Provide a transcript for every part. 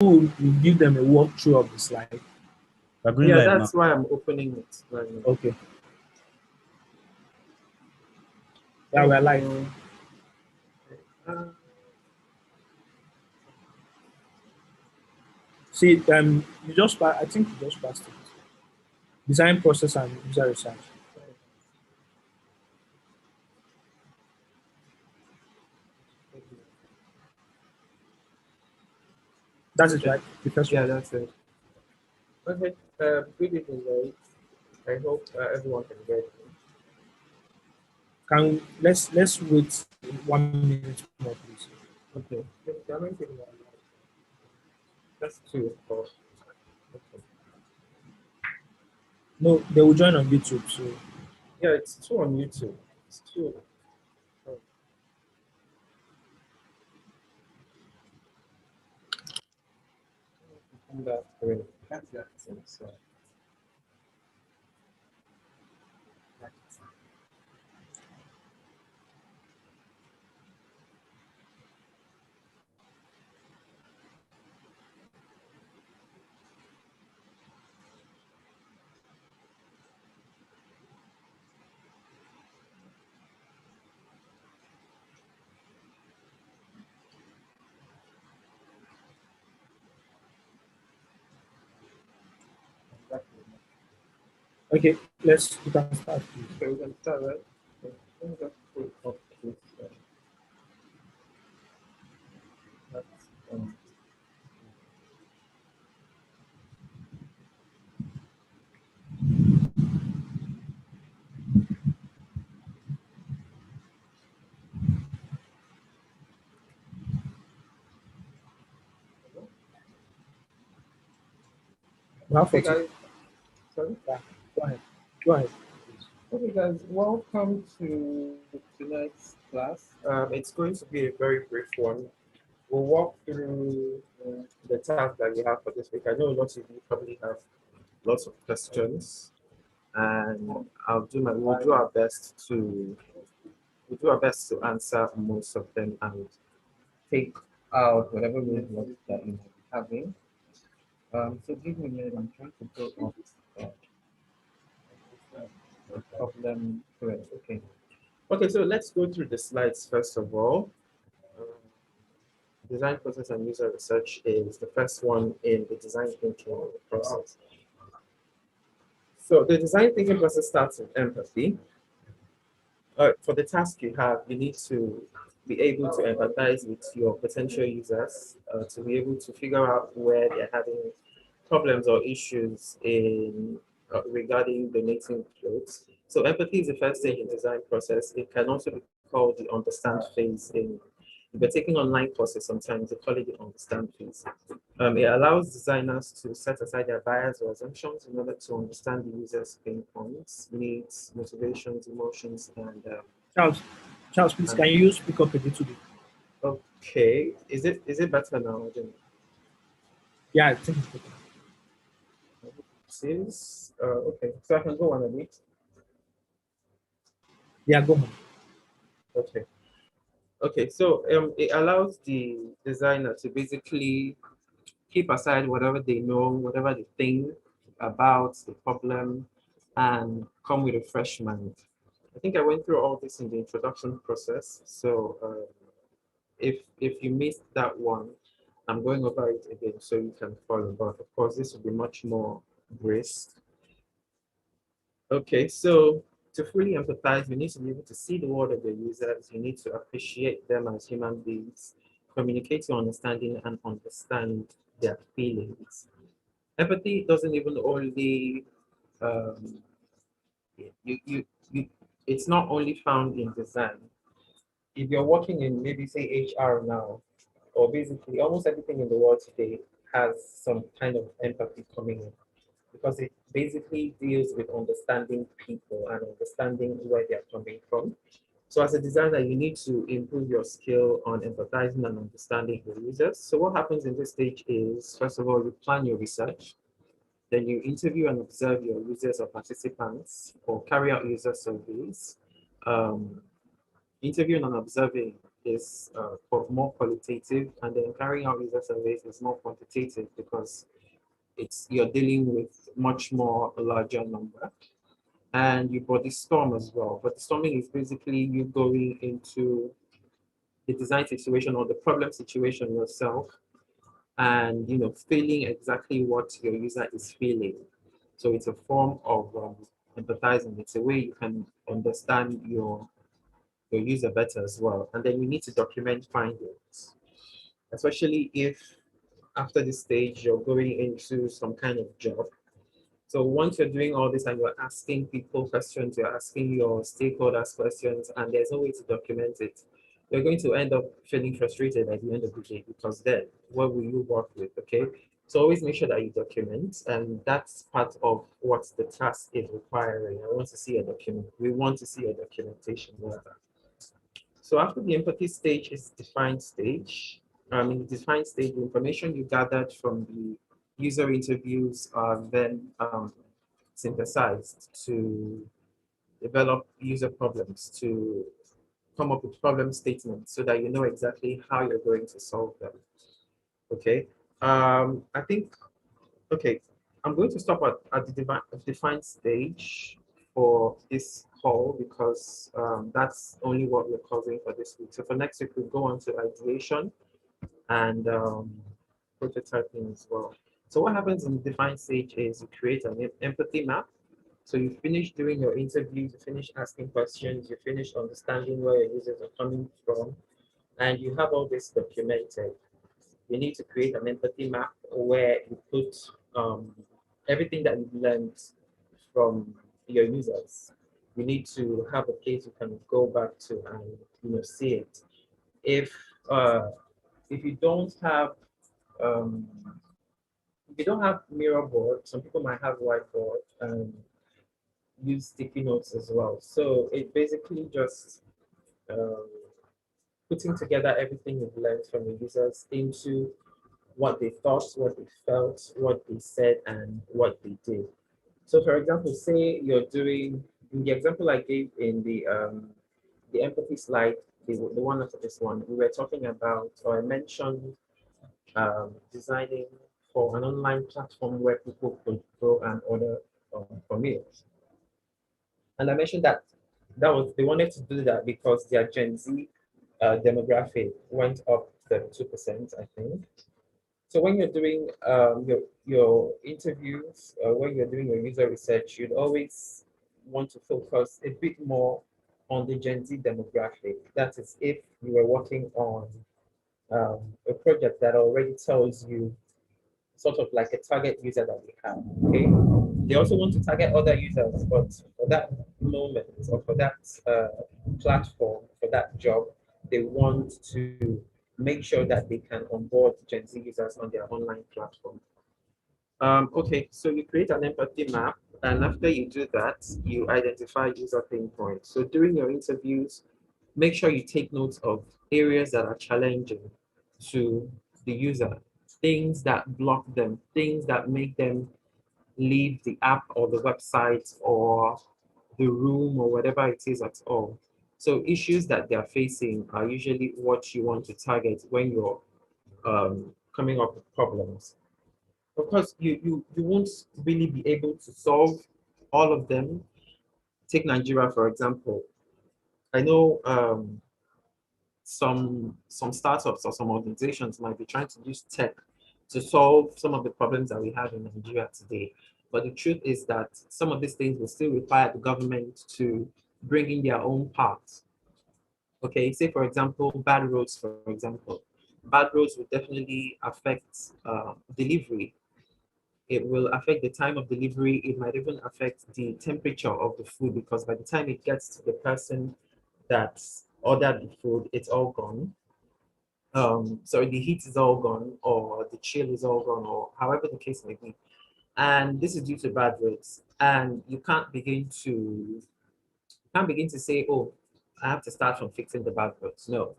you give them a walkthrough of the slide. We're going Yeah, live now. that's why I'm opening it right now. Okay. Yeah, we're live. See, you just I think you just passed it. Design process and user research. That's it, right? The first Yeah, one. that's it. Okay. Good evening, guys. I hope everyone can get it. Can let's wait 1 minute more, please. Okay. That's two, of course. Okay. No, they will join on YouTube. So Yeah, it's two on YouTube. It's two. Oh. That way. So. okay, you can start, please. Okay, we can start, right? Okay. Let me just put up this. That's, okay, guys. Sorry? Yeah, go ahead. Go ahead. Okay, guys, welcome to tonight's class. It's going to be a very brief one. We'll walk through the task that we have for this week. I know lots of you probably have lots of questions, and we'll do our best to answer most of them and take out whatever roadblocks that you might be having. So give me a minute. I'm trying to go off the problem. Correct. Okay. Okay. So let's go through the slides first of all. Design process and user research is the first one in the design thinking process. So the design thinking process starts with empathy. For the task you have, you need to be able to empathize with your potential users, to be able to figure out where they're having problems or issues in regarding donating clothes. So empathy is the first stage in design process. It can also be called the understand phase. If you're taking online courses, sometimes they call it the understand phase. It allows designers to set aside their bias or assumptions in order to understand the user's pain points, needs, motivations, emotions, and Charles, please, can you speak up a little bit? okay. Is it better now? Yeah, I think it's better. Since okay, so I can go on a bit. Yeah, go on. Okay. Okay, so it allows the designer to basically keep aside whatever they know, whatever they think about the problem, and come with a fresh mind. I think I went through all this in the introduction process. So if you missed that one, I'm going over it again so you can follow. But of course, this will be much more brisk. Okay, so to fully empathize, you need to be able to see the world of your users. You need to appreciate them as human beings, communicate your understanding, and understand their feelings. Empathy doesn't even only um, you it's not only found in design. If you're working in maybe say HR now, or basically almost everything in the world today has some kind of empathy coming in because it basically deals with understanding people and understanding where they're coming from. So as a designer, you need to improve your skill on empathizing and understanding your users. So what happens in this stage is, first of all, you plan your research, then you interview and observe your users or participants or carry out user surveys. Um, Interviewing and observing is more qualitative, and then carrying out user surveys is more quantitative because you're dealing with much more a larger number. And you body storm as well. But storming is basically you going into the design situation or the problem situation yourself, and feeling exactly what your user is feeling. So it's a form of empathizing. It's a way you can understand your user better as well. And then you need to document findings, especially if after this stage you're going into some kind of job. So once you're doing all this and you're asking people questions, you're asking your stakeholders questions, and there's no way to document it, you're going to end up feeling frustrated at the end of the day, because then what will you work with? Okay. So always make sure that you document, and that's part of what the task is requiring. I want to see a document. We want to see a documentation. So after the empathy stage is defined stage. In the defined stage, the information you gathered from the user interviews are then synthesized to develop user problems, to come up with problem statements so that you know exactly how you're going to solve them. Okay. I think, okay, I'm going to stop at the defined stage for this call because that's only what we're covering for this week. So for next week, we'll go on to ideation and prototyping as well. So what happens in the defined stage is you create an empathy map. So you finish doing your interviews, you finish asking questions, you finish understanding where your users are coming from, and you have all this documented. You need to create an empathy map where you put everything that you've learned from your users. You need to have a place you can go back to and see it. If uh, if you don't have um, if you don't have mirror board, some people might have whiteboard and use sticky notes as well. So it basically just um, putting together everything you've learned from the users into what they thought, what they felt, what they said, and what they did. So, for example, say you're doing in the example I gave in the empathy slide, the one after this one, we were talking about, or I mentioned designing for an online platform where people could go and order for meals. And I mentioned that they wanted to do that because their Gen Z demographic went up 32%, I think. So when you're doing your interviews, when you're doing your user research, you'd always want to focus a bit more on the Gen Z demographic. That is, if you were working on a project that already tells you sort of like a target user that we have. Okay, they also want to target other users, but for that moment or for that platform, for that job, they want to make sure that they can onboard Gen Z users on their online platform. Okay, so you create an empathy map, and after you do that, you identify user pain points. So during your interviews, make sure you take notes of areas that are challenging to the user, things that block them, things that make them leave the app or the website or the room or whatever it is at all. So issues that they're facing are usually what you want to target when you're coming up with problems. Of course, you won't really be able to solve all of them. Take Nigeria, for example. I know some startups or some organizations might be trying to use tech to solve some of the problems that we have in Nigeria today. But the truth is that some of these things will still require the government to bring in their own parts. Okay, say for example, bad roads, for example. Bad roads will definitely affect delivery. It will affect the time of delivery. It might even affect the temperature of the food because by the time it gets to the person that ordered the food, it's all gone. So the heat is all gone, or the chill is all gone, or however the case may be. And this is due to bad roads. And you can't begin to say, oh, I have to start from fixing the bad roads. No,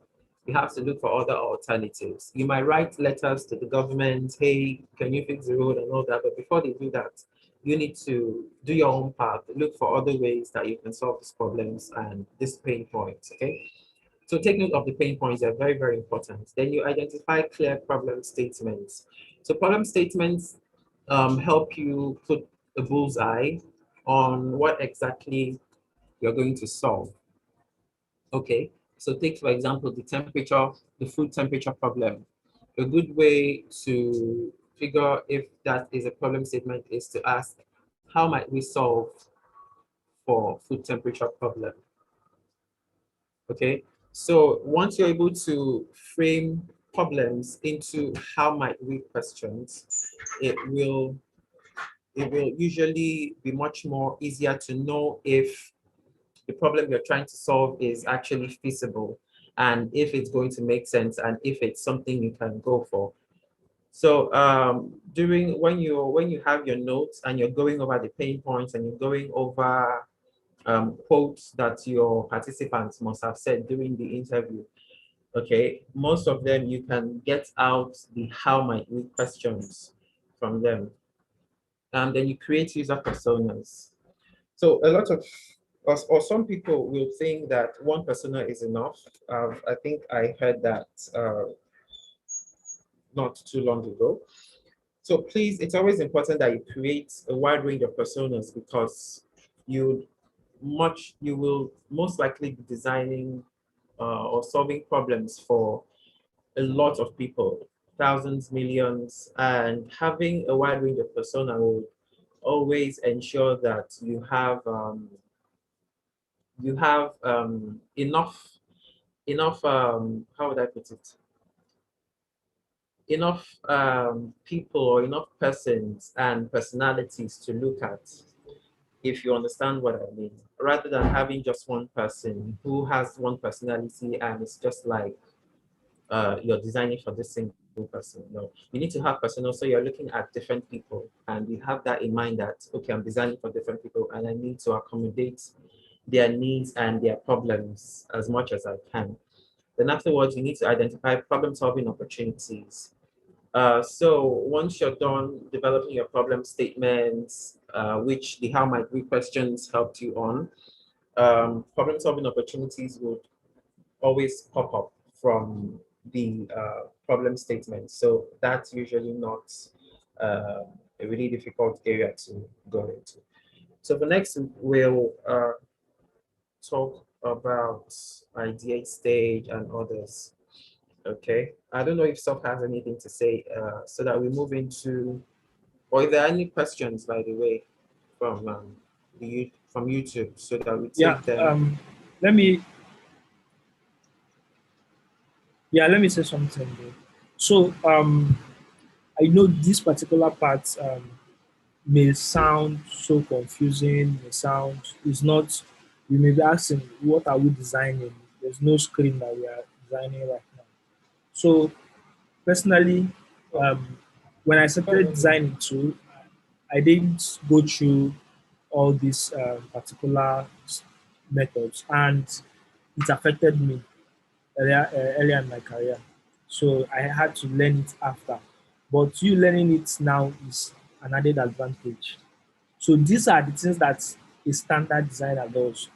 you have to look for other alternatives. You might write letters to the government, hey, can you fix the road and all that? But before they do that, you need to do your own part, look for other ways that you can solve these problems and these pain points. Okay. So take note of the pain points, they're very, very important. Then you identify clear problem statements. So problem statements help you put a bullseye on what exactly you're going to solve. Okay, so take for example the temperature, the food temperature problem. A good way to figure if that is a problem statement is to ask, how might we solve for food temperature problem? Okay, so once you're able to frame problems into how might we questions, it will usually be much more easier to know if the problem you're trying to solve is actually feasible and if it's going to make sense and if it's something you can go for. So during when you have your notes and you're going over the pain points and you're going over quotes that your participants must have said during the interview, okay, most of them you can get out the how might we questions from them. And then you create user personas. So a lot of us, or some people will think that one persona is enough. I think I heard that not too long ago. So please, it's always important that you create a wide range of personas because you will most likely be designing or solving problems for a lot of people, thousands, millions, and having a wide range of persona will always ensure that you have enough how would I put it, enough people or enough persons and personalities to look at, if you understand what I mean, rather than having just one person who has one personality and it's just like you're designing for this single person. No, you need to have personal. So you're looking at different people and you have that in mind that, okay, I'm designing for different people and I need to accommodate their needs and their problems as much as I can. Then afterwards, you need to identify problem solving opportunities. So once you're done developing your problem statements, which the how might we questions helped you on, problem solving opportunities would always pop up from the problem statement. So that's usually not a really difficult area to go into. So the next we'll talk about ideate stage and others. Okay, I don't know if Sof has anything to say so that we move into, or if there are any questions, by the way, from from YouTube, so that we Yeah. take them. Let me let me say something there. So I know this particular part may sound so confusing, may sound is not, you may be asking what are we designing? There's no screen that we are designing right now. So personally, um, when I started designing too, I didn't go through all these particular methods, and it affected me earlier in my career. So I had to learn it after. But you learning it now is an added advantage. So these are the things that a standard designer does.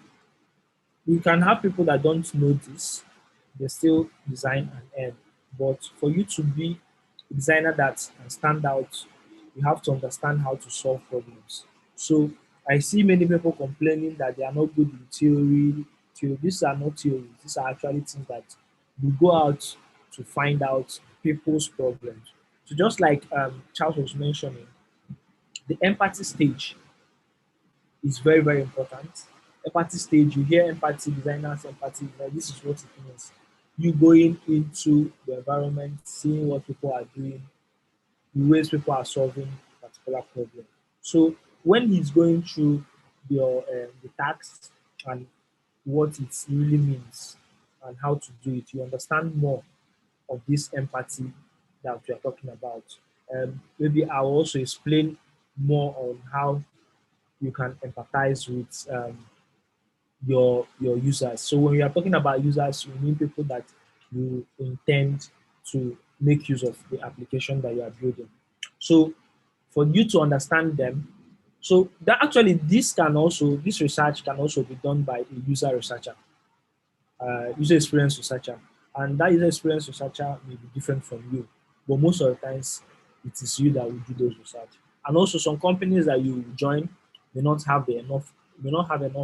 You can have people that don't know this, they still design and earn. But for you to be a designer that can stand out, you have to understand how to solve problems. So I see many people complaining that they are not good in theory. These are not theories, these are actually things that you go out to find out people's problems. So just like Charles was mentioning, the empathy stage is very, very important. Empathy stage, you hear empathy, designers, empathy, like this is what it means. You going into the environment, seeing what people are doing, the ways people are solving a particular problem. So when he's going through your the tasks and what it really means and how to do it, you understand more of this empathy that we are talking about. Maybe I'll also explain more on how you can empathize with your users. So when we are talking about users, we mean people that you intend to make use of the application that you are building. So for you to understand them, so that actually this research can also be done by a user researcher user experience researcher, and that user experience researcher may be different from you, but most of the times it is you that will do those research. And also, some companies that you join may not have enough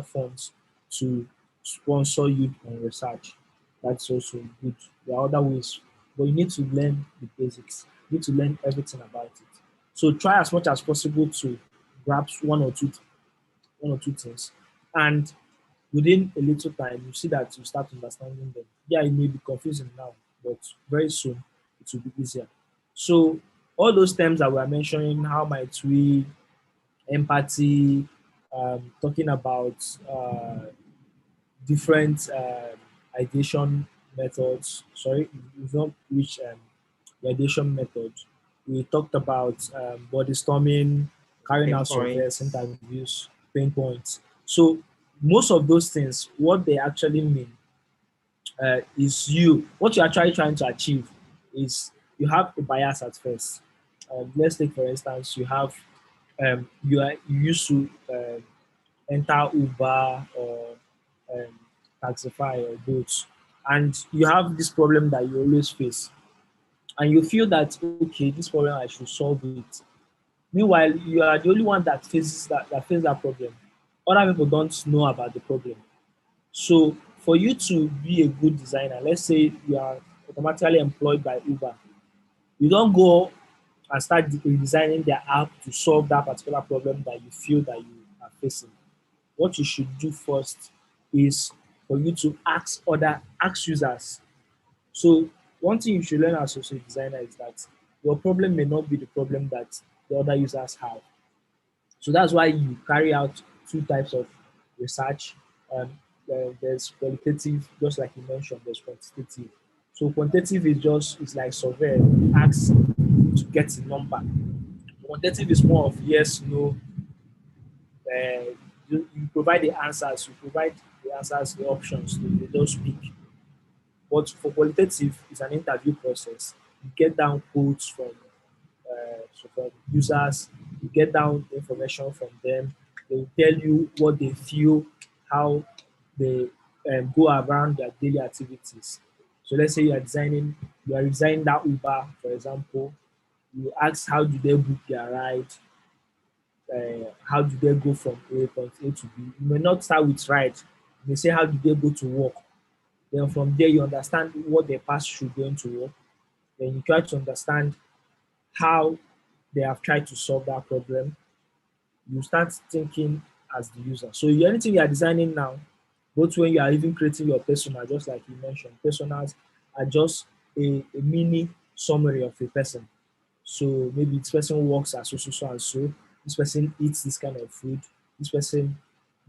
funds to sponsor you on research. That's also good. There are other ways, but you need to learn the basics. You need to learn everything about it. So try as much as possible to grasp one or two things, and within a little time, you see that you start understanding them. Yeah, it may be confusing now, but very soon it will be easier. So all those terms that we are mentioning, how might we, empathy, talking about different ideation methods. Sorry, we've not reached the ideation method. We talked about body storming, carrying out surveys, Pinpoints. interviews, pain points. So most of those things, what they actually mean is what you're actually trying to achieve is you have a bias at first. Let's take for instance, you used to enter Uber or um, Taxify or boats, and you have this problem that you always face, and you feel that okay, this problem I should solve it. Meanwhile, you are the only one that faces that problem. Other people don't know about the problem. So for you to be a good designer, let's say you are automatically employed by Uber, you don't go and start redesigning their app to solve that particular problem that you feel that you are facing. What you should do first is for you to ask users. So one thing you should learn as a social designer is that your problem may not be the problem that the other users have. So that's why you carry out two types of research. Um, there's qualitative, just like you mentioned, there's quantitative. So quantitative is like survey, ask to get a number. Quantitative is more of yes, no. You provide the answers, the options, they don't speak. But for qualitative, it's an interview process. You get down quotes from users, you get down information from them. They will tell you what they feel, how they go around their daily activities. So let's say you are designing that Uber, for example. You ask how do they book their ride, how do they go from point A to B. You may not start with ride. You may say how do they go to work. Then from there you understand what they pass through going to work. Then you try to understand how they have tried to solve that problem. You start thinking as the user. So anything you are designing now, both when you are even creating your persona, just like you mentioned, personas are just a mini summary of a person. So maybe this person works as so and so. This person eats this kind of food. This person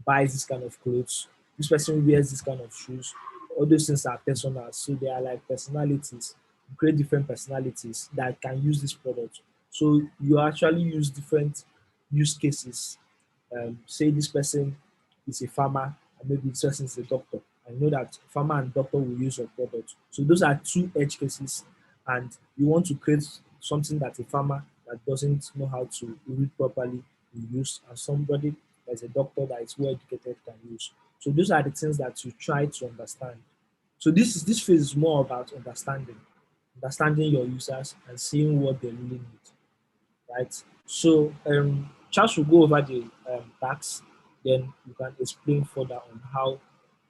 buys this kind of clothes. This person wears this kind of shoes. All those things are personas. So they are like personalities. You create different personalities that can use this product. So you actually use different use cases. Say this person is a farmer and maybe this person is a doctor. I know that farmer and doctor will use your product. So those are two edge cases, and you want to create something that a farmer that doesn't know how to read properly will use, and somebody that's a doctor that is well educated can use. So those are the things that you try to understand. So this phase is more about understanding your users and seeing what they really need, right? So Charles will go over the tax, then you can explain further on how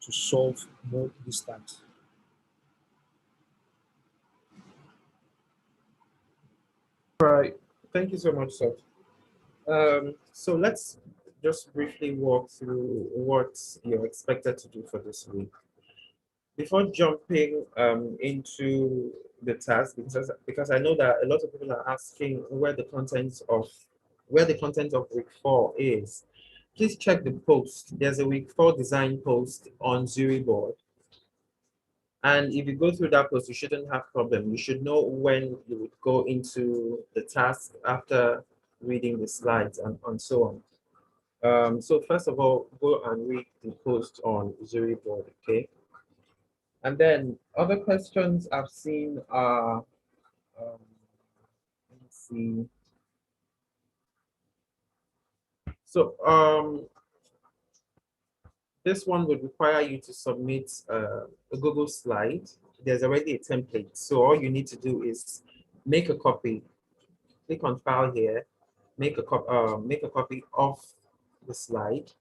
to solve more these tax. Right. Thank you so much, sir. So let's just briefly walk through what you're expected to do for this week. Before jumping into the task, because I know that a lot of people are asking where the content of week 4 is. Please check the post. There's a week 4 design post on Zuri board. And if you go through that post, you shouldn't have problem. You should know when you would go into the task after reading the slides and so on. So first of all, go and read the post on Zuri board, okay? And then other questions I've seen are, let's see. So This one would require you to submit a Google slide. There's already a template. So all you need to do is make a copy, click on file here, make a copy of the slide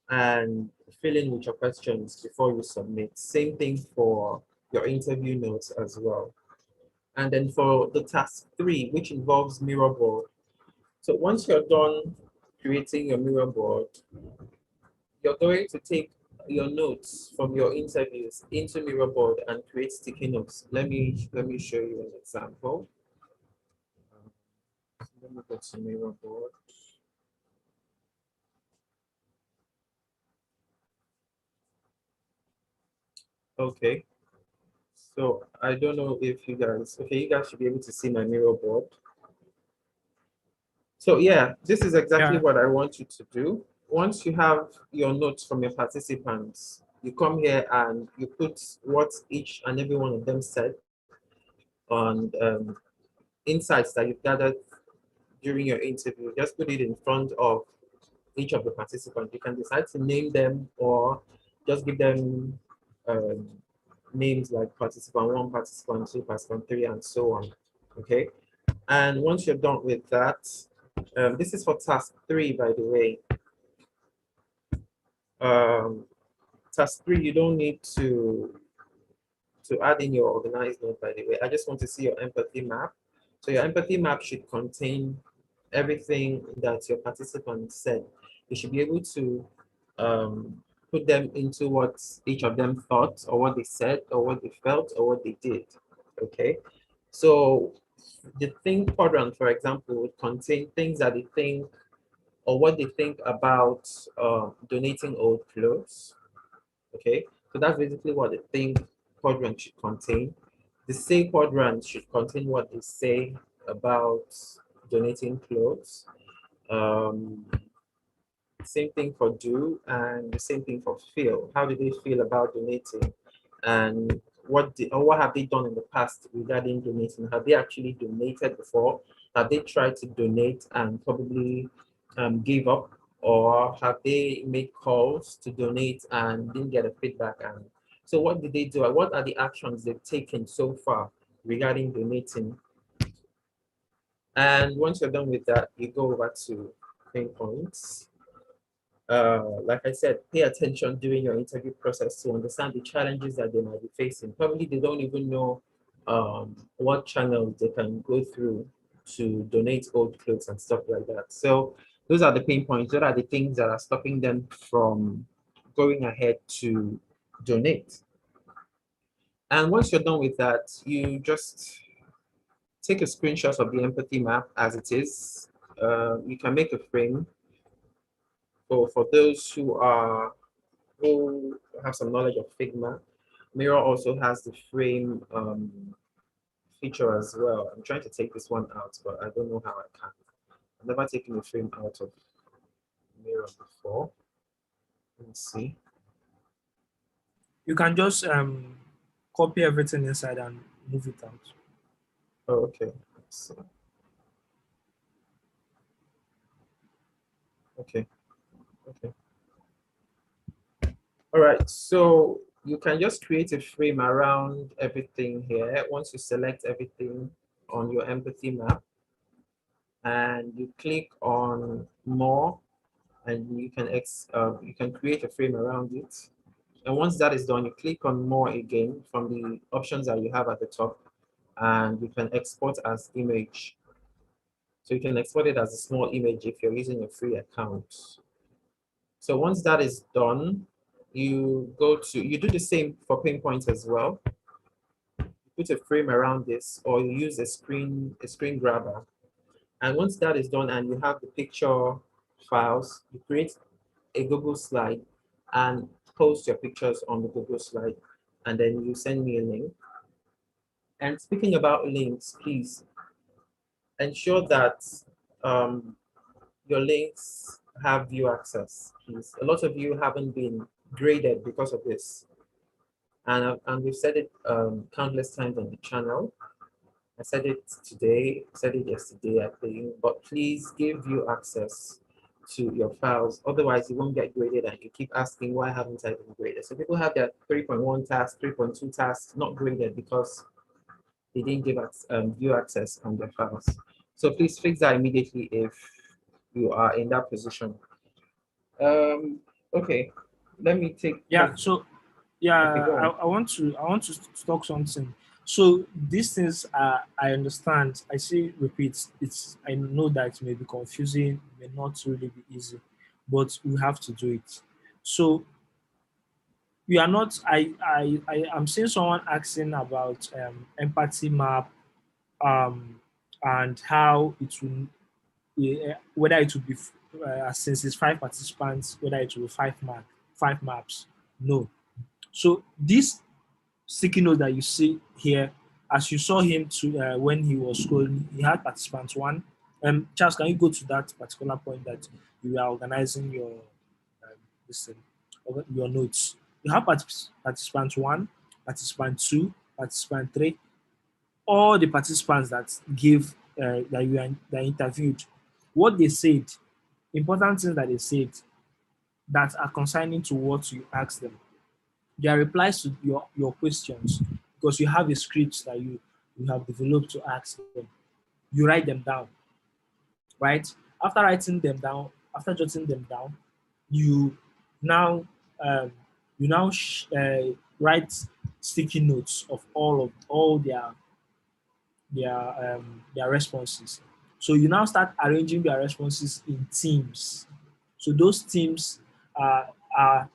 and fill in with your questions before you submit. Same thing for your interview notes as well. And then for the task 3, which involves mirror board. So once you're done creating your mirror board, you're going to take your notes from your interviews into mirror board and create sticky notes. Let me show you an example. Let me go to mirror board. Okay. So I don't know if you guys, okay, you guys should be able to see my mirror board. So yeah, this is exactly Yeah. what I want you to do. Once you have your notes from your participants, you come here and you put what each and every one of them said on insights that you've gathered during your interview. Just put it in front of each of the participants. You can decide to name them or just give them um, names like participant 1, participant 2, participant 3, and so on. Okay. And once you're done with that, this is for task 3, by the way. Um, task 3, you don't need to add in your organized note, by the way. I just want to see your empathy map. So your empathy map should contain everything that your participants said. You should be able to put them into what each of them thought or what they said or what they felt or what they did. Okay. So the think quadrant, for example, would contain things that they think or what they think about donating old clothes. Okay, so that's basically what the think quadrant should contain. The say quadrant should contain what they say about donating clothes. Um, Same thing for do and the same thing for feel. How do they feel about donating? And what have they done in the past regarding donating? Have they actually donated before? Have they tried to donate and probably gave up? Or have they made calls to donate and didn't get a feedback? And so what did they do? What are the actions they've taken so far regarding donating? And once you're done with that, you go over to Pinpoint. Like I said, pay attention during your interview process to understand the challenges that they might be facing. Probably they don't even know what channels they can go through to donate old clothes and stuff like that. So those are the pain points. Those are the things that are stopping them from going ahead to donate. And once you're done with that, you just take a screenshot of the empathy map as it is. You can make a frame for those who have some knowledge of Figma. Miro also has the frame feature as well. I'm trying to take this one out, but I don't know how I can. I've never taken a frame out of Miro before. Let's see. You can just copy everything inside and move it out. Oh, okay. Let's see. Okay. Okay. All right. So you can just create a frame around everything here. Once you select everything on your empathy map and you click on more and you can create a frame around it. And once that is done, you click on more again from the options that you have at the top, and you can export as image. So you can export it as a small image if you're using a free account. So once that is done, you do the same for Pinpoint as well. You put a frame around this, or you use a screen grabber. And once that is done and you have the picture files, you create a Google slide and post your pictures on the Google slide, and then you send me a link. And speaking about links, please ensure that um, your links have view access. Please, a lot of you haven't been graded because of this, and we've said it countless times on the channel. I said it today, said it yesterday, I think, but please give view access to your files. Otherwise, you won't get graded and you keep asking, why haven't I been graded? So people have their 3.1 tasks, 3.2 tasks not graded because they didn't give us view access on their files. So please fix that immediately if you are in that position. Okay, let me take. Yeah. So Okay, yeah, go on. I want to talk something. So these things I understand. I see repeats. It's I know that it may be confusing, may not really be easy, but we have to do it. So we are not. I am seeing someone asking about empathy map and how it will whether it will be since it's five participants, whether it will be five maps. No. So this sticky note that you see here, as you saw him to when he was scrolling, he had participants one. Charles, can you go to that particular point that you are organizing your this thing, your notes? You have participant one, participant two, participant three, all the participants that gave that interviewed, what they said, important things that they said that are concerning to what you asked them. Their replies to your questions, because you have a script that you have developed to ask them. You write them down, right? After writing them down, after jotting them down, you now um, you now write sticky notes of all their responses. So you now start arranging their responses in teams. So those teams are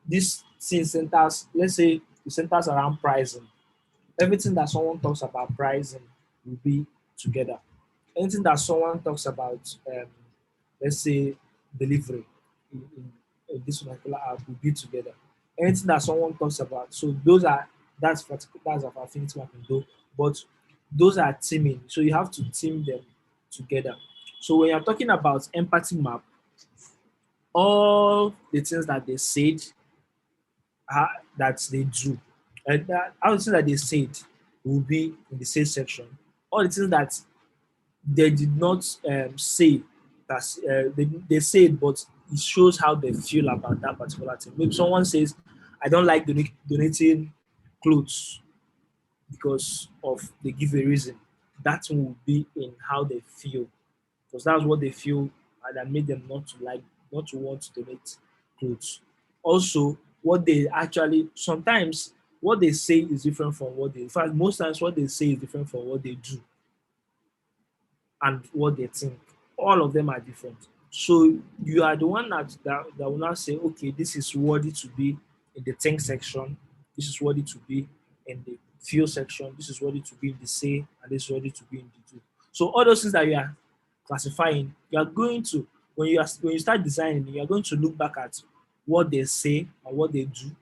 this scene centers. Let's say the centers around pricing. Everything that someone talks about pricing will be together. Anything that someone talks about, let's say delivery in this particular app will be together. Anything that someone talks about, so that's of affinity mapping though, but those are teaming. So you have to team them together. So when you're talking about empathy map, all the things that they said that they do, and all the things that they said will be in the same section. All the things that they did not say that they say it, but it shows how they feel about that particular thing. Maybe someone says, "I don't like donating clothes because of they give a reason." That will be in how they feel, because that's what they feel that made them not to want to donate clothes. Also, what they actually sometimes what they say is different from what they. In fact, most times what they say is different from what they do and what they think. All of them are different. So you are the one that will now say, okay, this is worthy to be in the think section, this is worthy to be in the feel section, this is worthy to be in the say, and this is worthy to be in the do. So all those things that you are classifying, you are going to when you start designing, you are going to look back at what they say and what they do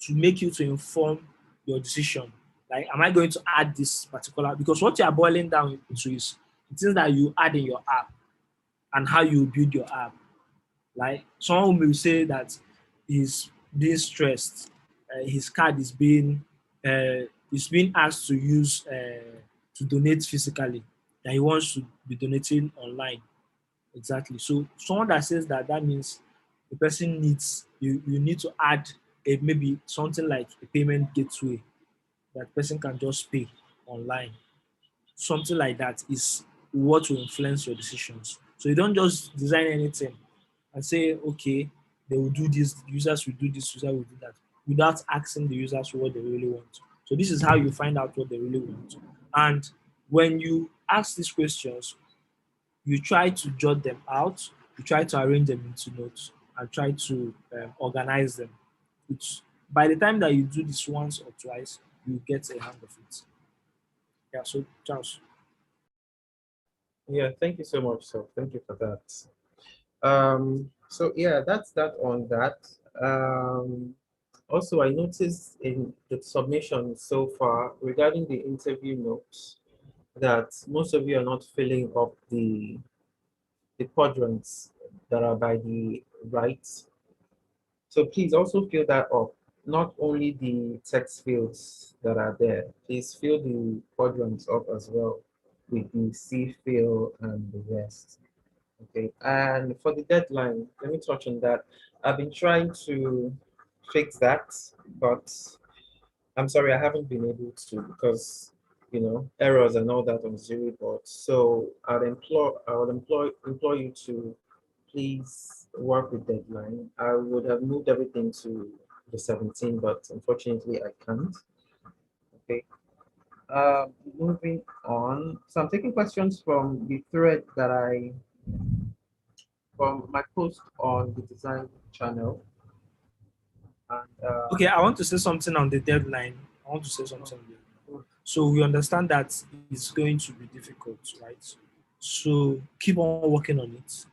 to make you to inform your decision. Like, am I going to add this particular? Because what you are boiling down to is things that you add in your app and how you build your app. Like someone may say that he's being stressed, his card is being asked to use to donate physically, that he wants to be donating online. Exactly. So someone that says that, that means the person needs you need to add maybe something like a payment gateway that person can just pay online. Something like that is what will influence your decisions. So you don't just design anything and say, okay, they will do this, the users will do this, user will do that, without asking the users what they really want. So this is how you find out what they really want. And when you ask these questions, you try to jot them out, you try to arrange them into notes, and try to organize them. Which by the time that you do this once or twice, you get a hang of it. Yeah. So Charles. Yeah, thank you so much. So thank you for that. So yeah, that's that on that. Also, I noticed in the submission so far regarding the interview notes that most of you are not filling up the quadrants that are by the right. So please also fill that up. Not only the text fields that are there, please fill the quadrants up as well with the C fill and the rest. Okay, and for the deadline, let me touch on that. I've been trying to fix that, but I'm sorry, I haven't been able to because errors and all that on Zero board. So I would employ you to please work with deadline. I would have moved everything to the 17th, but unfortunately I can't. Okay. Moving on. So I'm taking questions from the thread that from my post on the design channel. And Okay, I want to say something on the deadline. I want to say something on the deadline. So we understand that it's going to be difficult, right? So keep on working on it.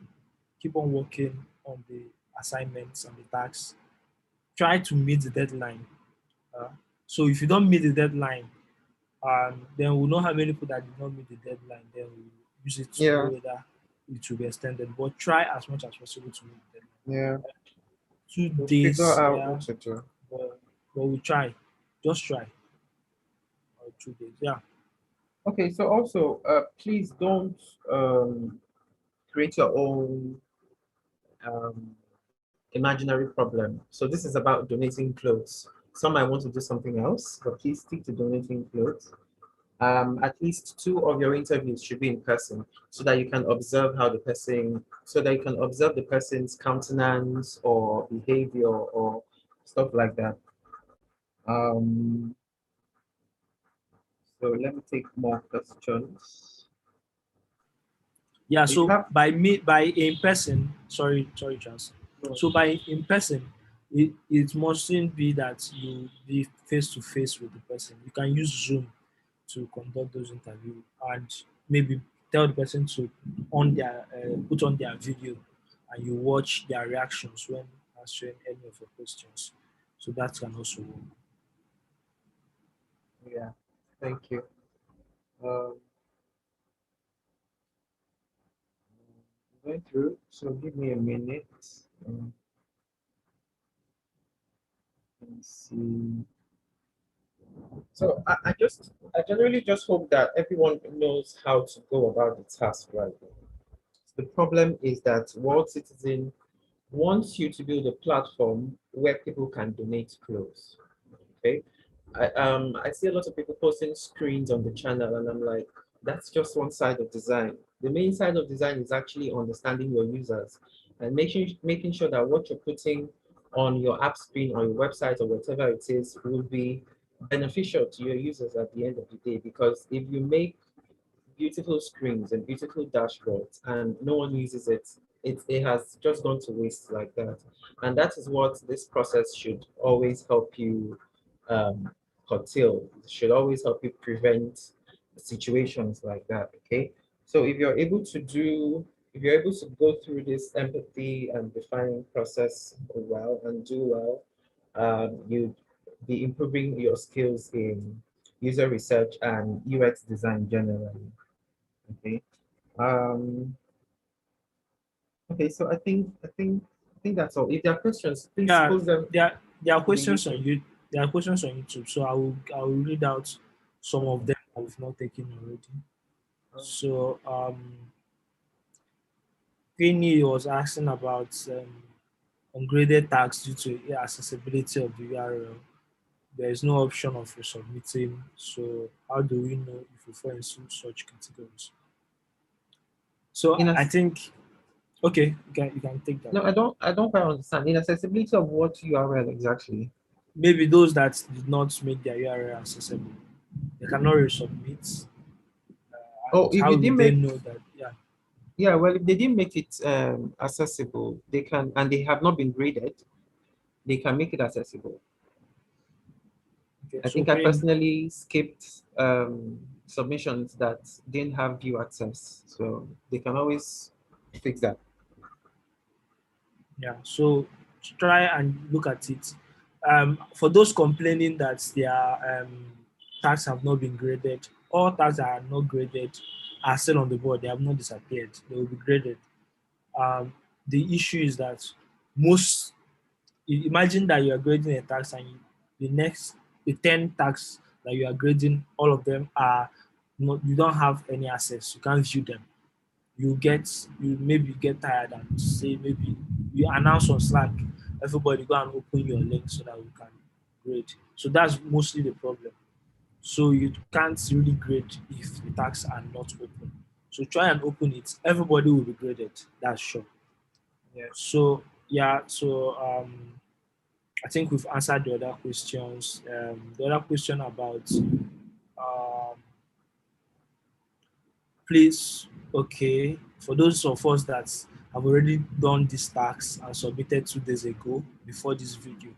Keep on working on the assignments and the tasks. Try to meet the deadline. Uh, so if you don't meet the deadline, then we'll know how many people that did not meet the deadline. Then we'll use it to know yeah, whether it will be extended. But try as much as possible to meet the deadline. yeah, 2 we'll figure days, out yeah, what to do. but we try. Just try. 2 days, yeah. Okay, so also, please don't create your own um, imaginary problem. So this is about donating clothes. Some might want to do something else, but please stick to donating clothes. At least two of your interviews should be in person so that you can observe so that you can observe the person's countenance or behavior or stuff like that. Um, so let me take more questions. Yeah, If you so have, by in person, sorry, Charles. So by in person, it mustn't be that you be face to face with the person. You can use Zoom to conduct those interviews and maybe tell the person to put on their video and you watch their reactions when answering any of your questions. So that can also work. yeah, thank you. Um, going through, so give me a minute. Um, let's see. So I generally just hope that everyone knows how to go about the task right. The problem is that World Citizen wants you to build a platform where people can donate clothes. Okay. I see a lot of people posting screens on the channel, and I'm like, that's just one side of design. The main side of design is actually understanding your users and making sure that what you're putting on your app screen or your website or whatever it is will be beneficial to your users at the end of the day. Because if you make beautiful screens and beautiful dashboards and no one uses it, it has just gone to waste like that. And that is what this process should always help you um, curtail. It should always help you prevent situations like that. Okay. So if you're able to go through this empathy and defining process well and do well, you'd be improving your skills in user research and UX design generally. Okay. Um, okay, so I think that's all. If there are questions, please Yeah, post them there are in the questions on YouTube. you. There are questions on YouTube, so I will read out some of them that we've not taken already. So Queenie was asking about ungraded tags due to accessibility of the URL. There is no option of resubmitting. So how do we know if we fall into such categories? So In I a, think okay, you can take that. no, I don't quite understand. Inaccessibility of what URL exactly? Maybe those that did not make their URL accessible, they cannot resubmit. Oh, And if how you will didn't they make, know that? Yeah. yeah, well, if they didn't make it accessible, they can, and they have not been graded, they can make it accessible. Okay. I So think I Queen, personally skipped submissions that didn't have view access, so they can always fix that. yeah. So try and look at it. For those complaining that their tags have not been graded, all tags that are not graded are still on the board. They have not disappeared. They will be graded. Um, the issue is that most imagine that you are grading a tax and the 10 tax that you are grading, all of them are not, you don't have any access. You can't view them. you maybe get tired and say maybe you announce on Slack, everybody go and open your link so that we can grade. So that's mostly the problem. So you can't really grade if the tags are not open. So try and open it. Everybody will be graded. That's sure. Yeah. So yeah, so I think we've answered the other questions. The other question about please, okay, for those of us that have already done this task and submitted 2 days ago before this video,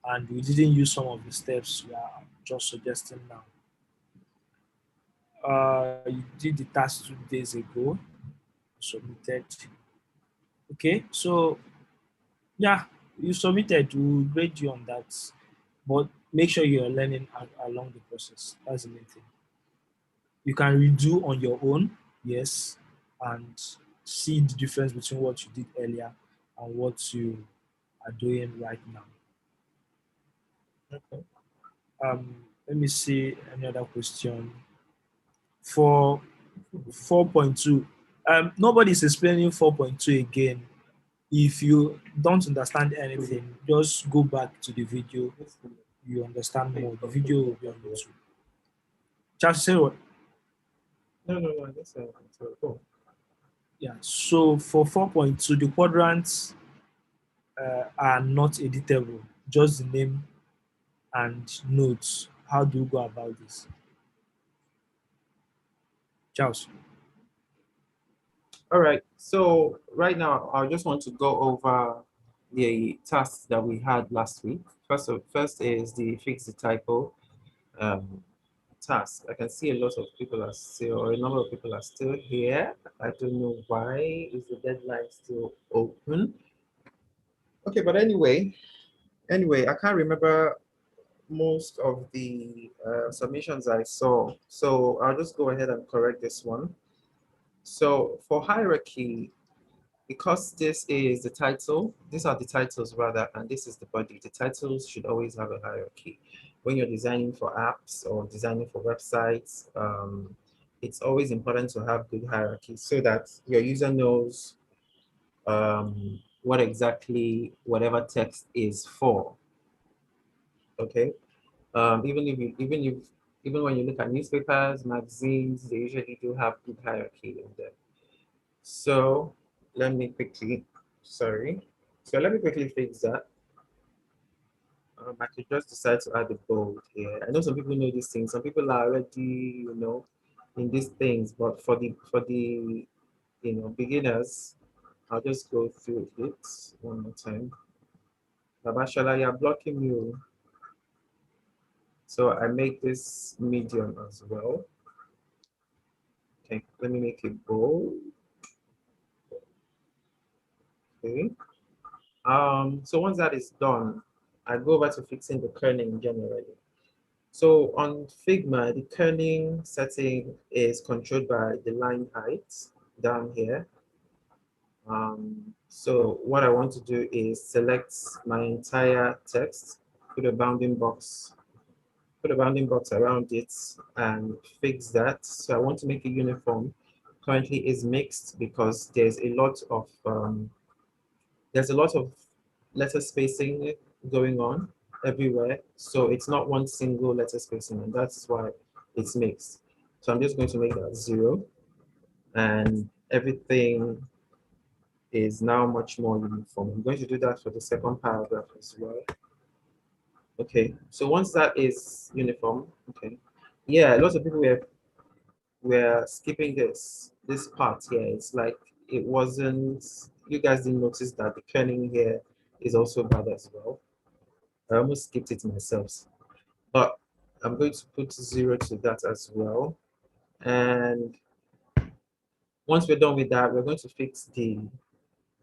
and we didn't use some of the steps we are just suggesting now. You did the task 2 days ago, submitted. Okay, so yeah, you submitted, we'll grade you on that. But make sure you're learning along the process. That's the main thing. You can redo on your own, yes, and see the difference between what you did earlier and what you are doing right now. Okay. Let me see another question. For 4.2, nobody's explaining 4.2 again. If you don't understand anything, just go back to the video. You understand more. The video will be on YouTube. Just say what? No, no, no. That's so cool. Yeah. So for 4.2, the quadrants are not editable. Just the name and notes. How do you go about this? Charles. All right. So right now, I just want to go over the tasks that we had last week. First is the fix the typo um, task. I can see a lot of people are still, or a number of people are still here. I don't know why is the deadline still open. Okay, but anyway, I can't remember most of the submissions I saw. So I'll just go ahead and correct this one. So for hierarchy, because this is the title, these are the titles rather, and this is the body. The titles should always have a hierarchy. When you're designing for apps or designing for websites, it's always important to have good hierarchy so that your user knows what exactly whatever text is for. Okay. Even when you look at newspapers, magazines, they usually do have good hierarchy in them. So let me quickly, sorry. So let me quickly fix that. I could just decide to add a bold here. I know some people know these things. Some people are already, in these things, but for the beginners, I'll just go through it one more time. Babashala, you're blocking you. So I make this medium as well. Okay, let me make it bold. Okay. So once that is done, I go over to fixing the kerning generally. So on Figma, the kerning setting is controlled by the line height down here. So what I want to do is select my entire text, put a bounding box, around it and fix that. So I want to make it uniform. Currently is mixed because there's a lot of letter spacing going on everywhere. So it's not one single letter spacing, and that's why it's mixed. So I'm just going to make that 0, and everything is now much more uniform. I'm going to do that for the second paragraph as well. Okay, so once that is uniform, okay. Yeah, lots of people were skipping this part here. It's like it wasn't, you guys didn't notice that the kerning here is also bad as well. I almost skipped it myself, but I'm going to put 0 to that as well. And once we're done with that, we're going to fix the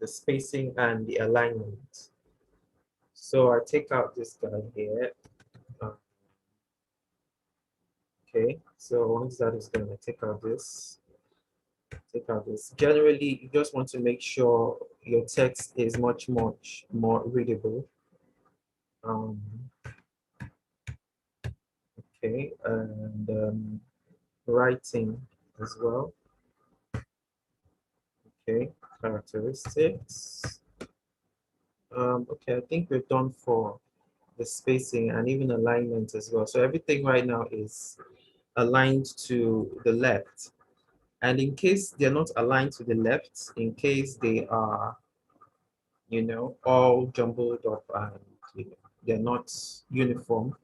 spacing and the alignment. So I take out this guy here. Uh, Okay, so once that is done, I take out this. Generally, you just want to make sure your text is much more readable. Um, okay, and writing as well. Okay, characteristics. Okay, I think we're done for the spacing and even alignment as well. So everything right now is aligned to the left. And in case they're not aligned to the left, in case they are, all jumbled up and they're not uniform,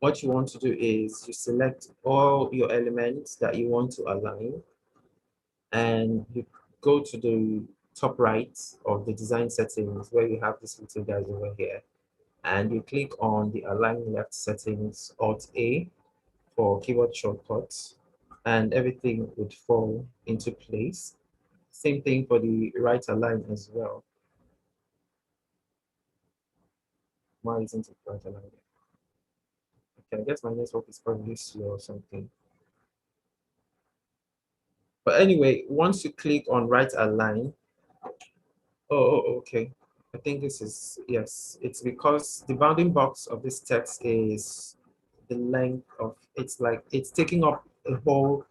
what you want to do is you select all your elements that you want to align, and you go to the top right of the design settings where you have this little guys over here, and you click on the align left settings, Alt A for keyboard shortcuts, and everything would fall into place. Same thing for the right align as well. Why isn't it right align? Okay, I guess my network is probably slow or something. But anyway, once you click on right align, okay. I think this is, yes, it's because the bounding box of this text is the length of, it's like, it's taking up a whole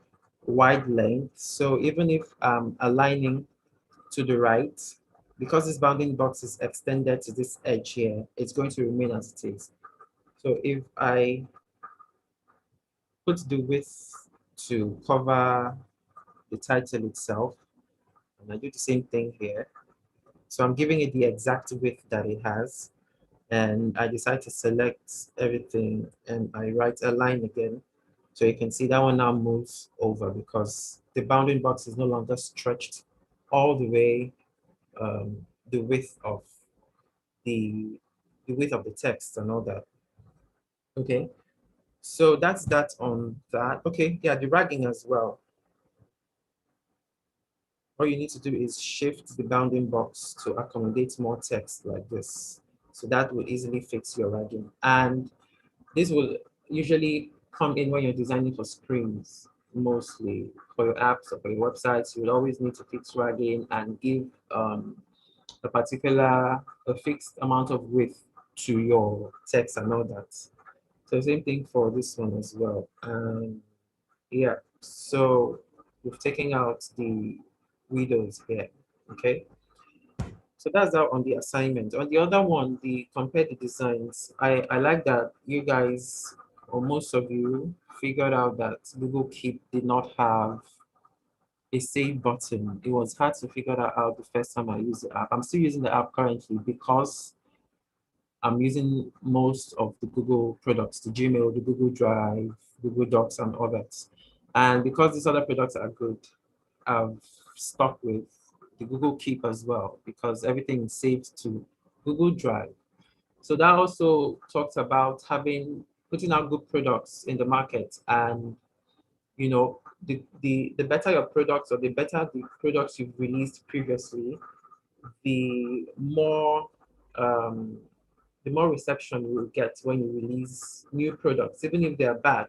wide length. So even if I'm aligning to the right, because this bounding box is extended to this edge here, it's going to remain as it is. So if I put the width to cover the title itself, and I do the same thing here, so I'm giving it the exact width that it has, and I decide to select everything and I write align again. So you can see that one now moves over because the bounding box is no longer stretched all the way the width of the width of the text and all that. Okay, so that's that on that. Okay, yeah, the ragging as well. All you need to do is shift the bounding box to accommodate more text like this. So that will easily fix your ragging. And this will usually come in when you're designing for screens, mostly for your apps or for your websites. You will always need to fix ragging and give a fixed amount of width to your text and all that. So same thing for this one as well. Yeah, so we've taken out the widows here, okay? So that's that on the assignment. On the other one, the compare the designs, I like that you guys, or most of you, figured out that Google Keep did not have a save button. It was hard to figure that out the first time I used the app. I'm still using the app currently because I'm using most of the Google products, the Gmail, the Google Drive, Google Docs, and others. And because these other products are good, I've stuck with the Google Keep as well because everything is saved to Google Drive. So that also talks about putting out good products in the market, and the better your products or the better the products you've released previously, the more um, the more reception you will get when you release new products, even if they are bad.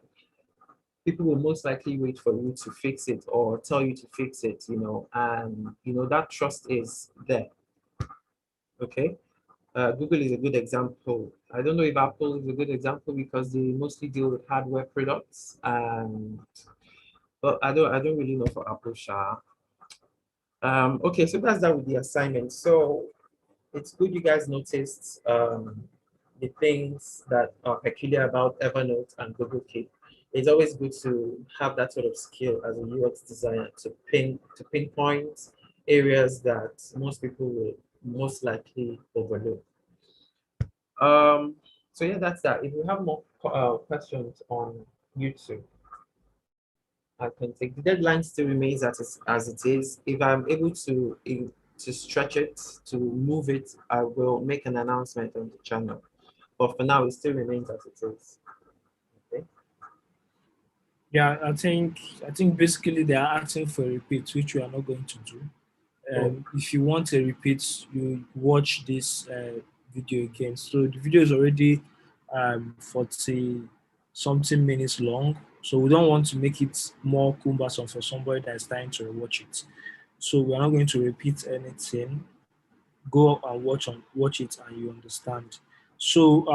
People will most likely wait for you to fix it or tell you to fix it, and that trust is there. Okay. Google is a good example. I don't know if Apple is a good example because they mostly deal with hardware products, and but I don't really know for Apple Sha. Okay, so that's that with the assignment. So it's good you guys noticed the things that are peculiar about Evernote and Google Keep. It's always good to have that sort of skill as a UX designer to pinpoint areas that most people will most likely overlook. Um, so yeah, that's that. If you have more questions on YouTube, I can take. The deadline still remains as it is. If I'm able to stretch it, to move it, I will make an announcement on the channel. But for now, it still remains as it is. Okay. Yeah, I think basically they are asking for a repeat, which we are not going to do. Oh, If you want a repeat, you watch this video again. So the video is already 40 something minutes long. So we don't want to make it more cumbersome for somebody that is trying to watch it. So we are not going to repeat anything. Go and watch it and you understand. So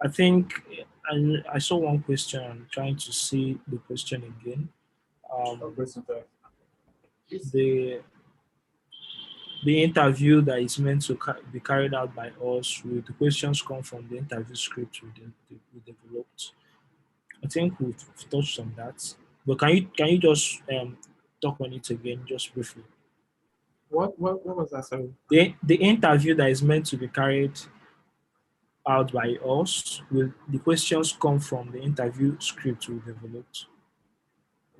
I think I saw one question. I'm trying to see the question again. Um, okay, super. the the interview that is meant to be carried out by us, with the questions come from the interview script we developed. I think we've touched on that. But can you just talk on it again, just briefly? What was that? Sorry. The interview that is meant to be carried out by us, will the questions come from the interview script we developed?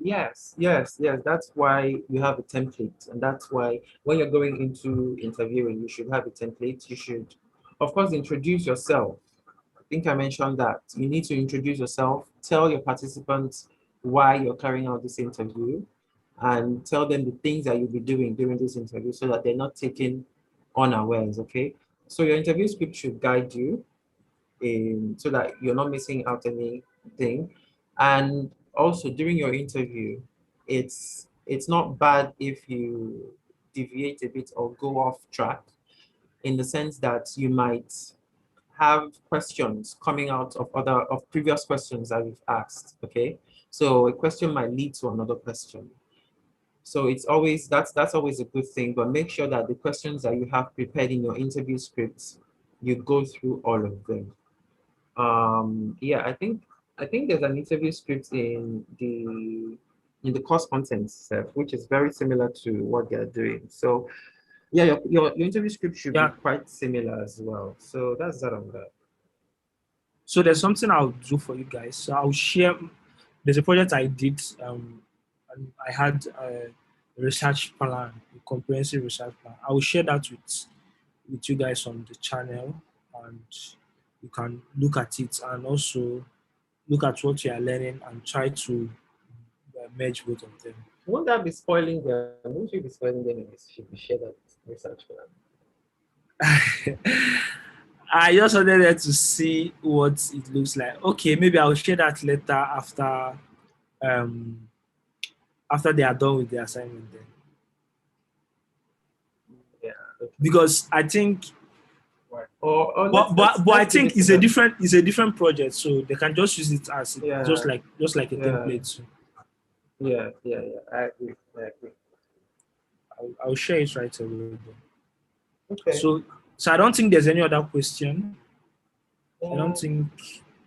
Yes. That's why you have a template, and that's why when you're going into interviewing, you should have a template. You should, of course, introduce yourself. I think I mentioned that you need to introduce yourself, tell your participants why you're carrying out this interview, and tell them the things that you'll be doing during this interview so that they're not taken unawares. Okay, so your interview script should guide you in so that you're not missing out anything. And also during your interview, it's not bad if you deviate a bit or go off track, in the sense that you might have questions coming out of previous questions that we've asked. Okay, so a question might lead to another question. So it's always that's always a good thing, but make sure that the questions that you have prepared in your interview scripts, you go through all of them. Yeah, I think there's an interview script in the course content stuff, which is very similar to what they're doing. So yeah, your interview script should be Yeah. quite similar as well. So that's that on that. So there's something I'll do for you guys. So I'll share. There's a project I did, and I had a research plan, a comprehensive research plan. I will share that with you guys on the channel, and you can look at it and also look at what you are learning and try to merge both of them. Won't that be spoiling them? Won't you be spoiling them if you share that research plan? I just wanted them to see what it looks like. Okay, maybe I'll share that later um, after they are done with the assignment then. Yeah. Okay. Because I think, Or but I let's give think it to them. it's a different project, so they can just use it as Yeah, just like a yeah, template. So yeah. I agree. I agree. I'll share it right away. Then. Okay. So I don't think there's any other question. I don't Um, think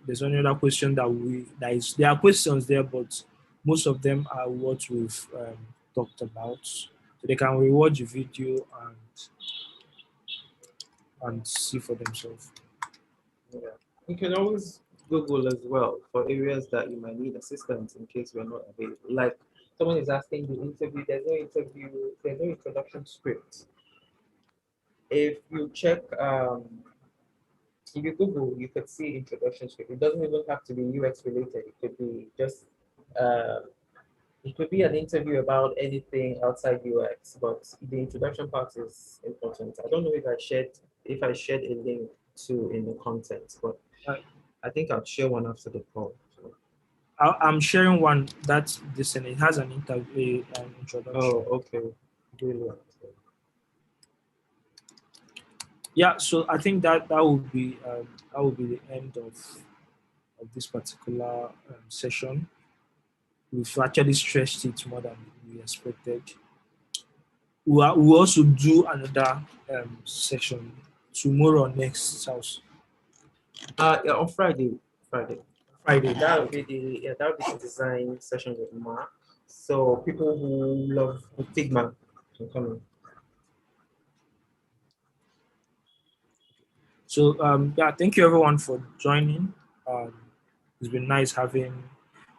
there's any other question there are questions there, but most of them are what we've talked about. So they can rewatch the video and see for themselves. yeah. You can always Google as well for areas that you might need assistance in case we're not available. Like someone is asking the interview, there's no introduction script. If you check, if you Google, you could see introduction script. It doesn't even have to be UX related. It could be just, uh, it could be an interview about anything outside UX, but the introduction part is important. I don't know if I shared a link to in the content, but Uh, I think I'll share one after the call. So. I'm sharing one that's this and it has an interview an Oh, introduction. okay. Brilliant. Yeah, so I think that will be the end of this particular session. We've actually stretched it more than we expected. We'll also do another session tomorrow or next house. Yeah, on Friday. Friday. Friday. Okay. That would be the design session with Mark. So people who love Figma can come in. So yeah, thank you everyone for joining. Um, it's been nice having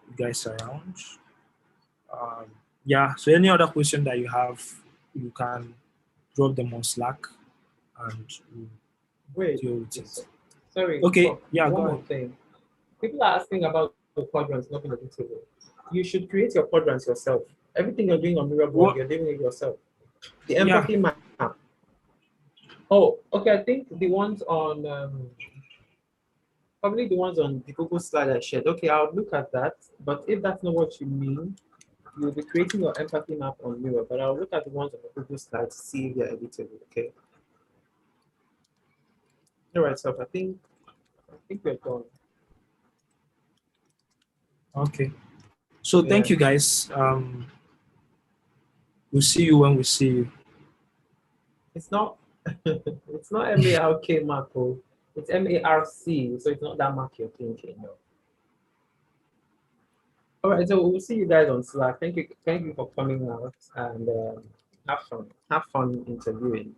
you guys around. Um, yeah. So any other question that you have, you can drop them on Slack, and we'll Wait, deal with it. sorry, Okay. but Yeah. Go one ahead. more thing. People are asking about the quadrants, not in the detail. You should create your quadrants yourself. Everything you're doing on Mirrorboard, What? you're doing it yourself. The Yeah. empathy map. Oh, okay. I think the ones on probably the ones on the Google slide I shared. Okay, I'll look at that. But if that's not what you mean, you'll be creating your empathy map on Mirror. But I'll look at the ones on the Google slide to see if they're editable. Okay. All right, so I think we're done. Okay. So thank Yeah. you guys. We'll see you when we see you. It's not it's not M-A-R-K, Marco. It's M-A-R-C, so it's not that Mark you're thinking. No. All right, so we'll see you guys on Slack. Thank you for coming out and have fun. Have fun interviewing.